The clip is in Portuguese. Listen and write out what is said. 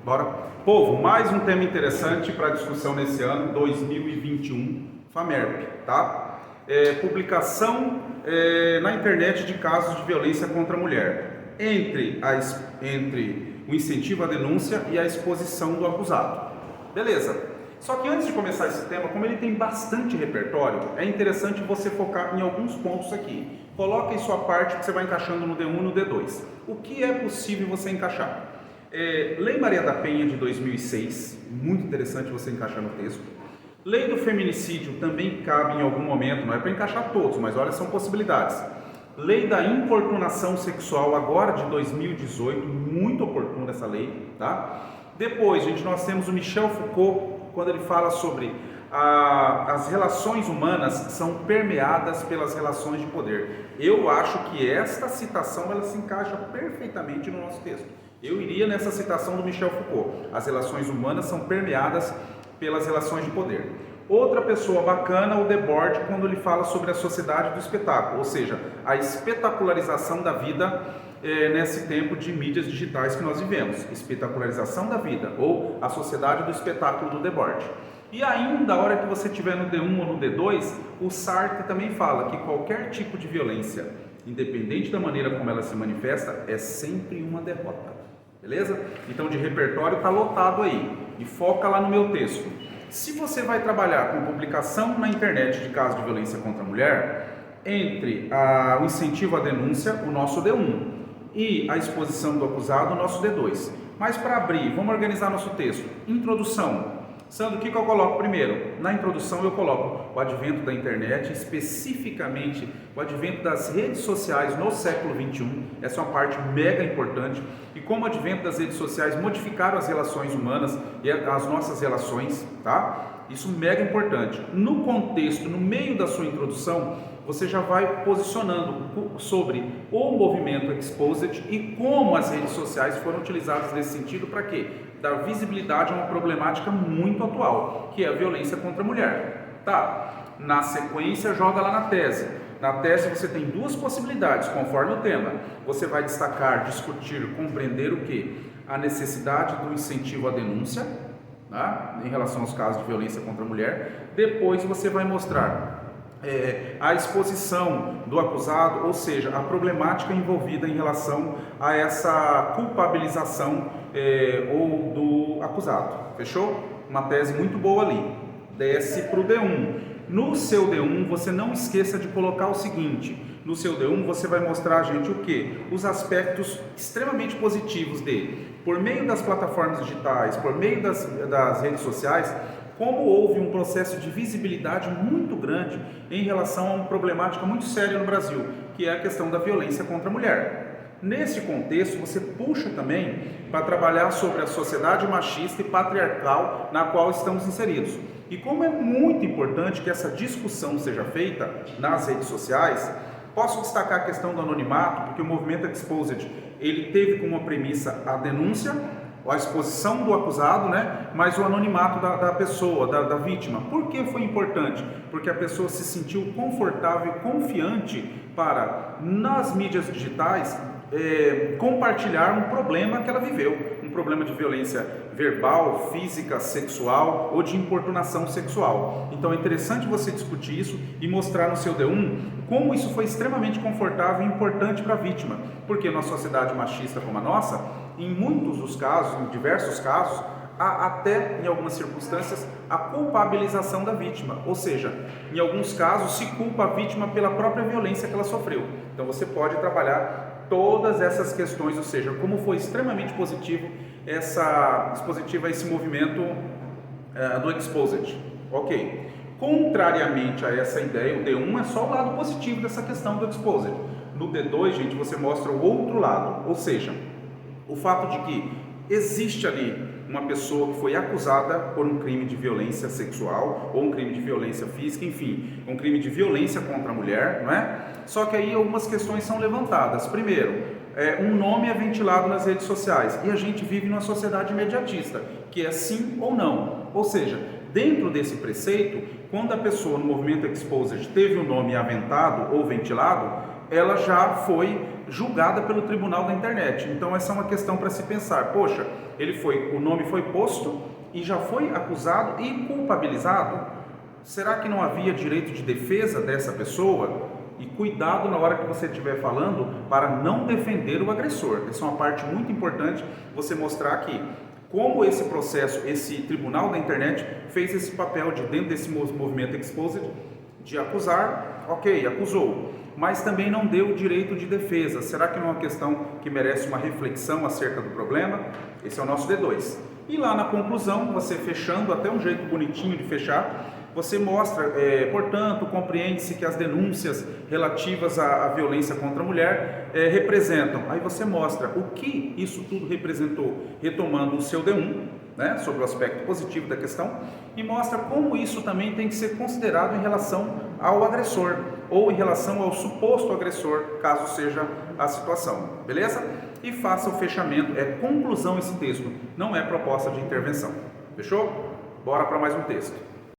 Bora. Povo, mais um tema interessante para discussão nesse ano, 2021, FAMERP, tá? Publicação na internet de casos de violência contra a mulher, entre o incentivo à denúncia e a exposição do acusado. Beleza. Só que antes de começar esse tema, como ele tem bastante repertório, é interessante você focar em alguns pontos aqui. Coloca em sua parte que você vai encaixando no D1 e no D2. O que é possível você encaixar? Lei Maria da Penha de 2006, muito interessante você encaixar no texto. Lei do feminicídio também cabe em algum momento, não é para encaixar todos, mas olha, são possibilidades. Lei da importunação sexual, agora de 2018, muito oportuna essa lei, tá? Depois, gente, nós temos o Michel Foucault, quando ele fala sobre as relações humanas são permeadas pelas relações de poder. Eu acho que esta citação ela se encaixa perfeitamente no nosso texto. Eu iria nessa citação do Michel Foucault. As relações humanas são permeadas pelas relações de poder. Outra pessoa bacana, o Debord, quando ele fala sobre a sociedade do espetáculo, ou seja, a espetacularização da vida nesse tempo de mídias digitais que nós vivemos. Espetacularização da vida, ou a sociedade do espetáculo do Debord. E ainda, a hora que você estiver no D1 ou no D2, o Sartre também fala que qualquer tipo de violência, independente da maneira como ela se manifesta, é sempre uma derrota. Beleza? Então, de repertório está lotado aí. E foca lá no meu texto. Se você vai trabalhar com publicação na internet de casos de violência contra a mulher, entre o incentivo à denúncia, o nosso D1, e a exposição do acusado, o nosso D2. Mas para abrir, vamos organizar nosso texto. Introdução. Sandro, o que eu coloco primeiro? Na introdução eu coloco o advento da internet, especificamente o advento das redes sociais no século XXI. Essa é uma parte mega importante. E como o advento das redes sociais modificaram as relações humanas e as nossas relações, tá? Isso mega importante. No contexto, no meio da sua introdução, você já vai posicionando sobre o movimento Exposed e como as redes sociais foram utilizadas nesse sentido para quê? Dar visibilidade a uma problemática muito atual, que é a violência contra a mulher. Tá? Na sequência, joga lá na tese. Na tese você tem duas possibilidades, conforme o tema. Você vai destacar, discutir, compreender o quê? A necessidade do incentivo à denúncia, tá? Em relação aos casos de violência contra a mulher. Depois você vai mostrar a exposição do acusado, ou seja, a problemática envolvida em relação a essa culpabilização ou do acusado. Fechou? Uma tese muito boa ali. Desce para o D1. No seu D1, você não esqueça de colocar o seguinte: no seu D1 você vai mostrar a gente o quê? Os aspectos extremamente positivos dele. Por meio das plataformas digitais, por meio das redes sociais, como houve um processo de visibilidade muito grande em relação a uma problemática muito séria no Brasil, que é a questão da violência contra a mulher. Nesse contexto, você puxa também para trabalhar sobre a sociedade machista e patriarcal na qual estamos inseridos. E como é muito importante que essa discussão seja feita nas redes sociais, posso destacar a questão do anonimato, porque o movimento Exposed, ele teve como premissa a denúncia, a exposição do acusado, né? Mas o anonimato da pessoa, da vítima. Por que foi importante? Porque a pessoa se sentiu confortável e confiante para, nas mídias digitais, compartilhar um problema que ela viveu, um problema de violência verbal, física, sexual ou de importunação sexual. Então é interessante você discutir isso e mostrar no seu D1 como isso foi extremamente confortável e importante para a vítima, porque numa sociedade machista como a nossa, em muitos dos casos, em diversos casos, há até, em algumas circunstâncias, a culpabilização da vítima, ou seja, em alguns casos se culpa a vítima pela própria violência que ela sofreu. Então você pode trabalhar todas essas questões, ou seja, como foi extremamente positivo esse movimento do Exposed. Ok. Contrariamente a essa ideia, o D1 é só o lado positivo dessa questão do Exposed. No D2, gente, você mostra o outro lado, ou seja, o fato de que existe ali uma pessoa que foi acusada por um crime de violência sexual ou um crime de violência física, enfim, um crime de violência contra a mulher, não é? Só que aí algumas questões são levantadas. Primeiro, um nome é ventilado nas redes sociais e a gente vive numa sociedade imediatista, que é sim ou não. Ou seja, dentro desse preceito, quando a pessoa no movimento Exposed teve o nome aventado ou ventilado, ela já foi julgada pelo tribunal da internet. Então essa é uma questão para se pensar. Poxa, o nome foi posto e já foi acusado e culpabilizado. Será que não havia direito de defesa dessa pessoa? E cuidado na hora que você estiver falando para não defender o agressor. Essa é uma parte muito importante, você mostrar aqui como esse processo, esse tribunal da internet fez esse papel de, dentro desse movimento exposed, de acusar, ok, acusou, mas também não deu o direito de defesa. Será que não é uma questão que merece uma reflexão acerca do problema? Esse é o nosso D2. E lá na conclusão, você fechando, até um jeito bonitinho de fechar, você mostra, portanto, compreende-se que as denúncias relativas à violência contra a mulher representam. Aí você mostra o que isso tudo representou, retomando o seu D1, né, sobre o aspecto positivo da questão, e mostra como isso também tem que ser considerado em relação ao agressor, ou em relação ao suposto agressor, caso seja a situação, beleza? E faça o fechamento, é conclusão esse texto, não é proposta de intervenção. Fechou? Bora para mais um texto.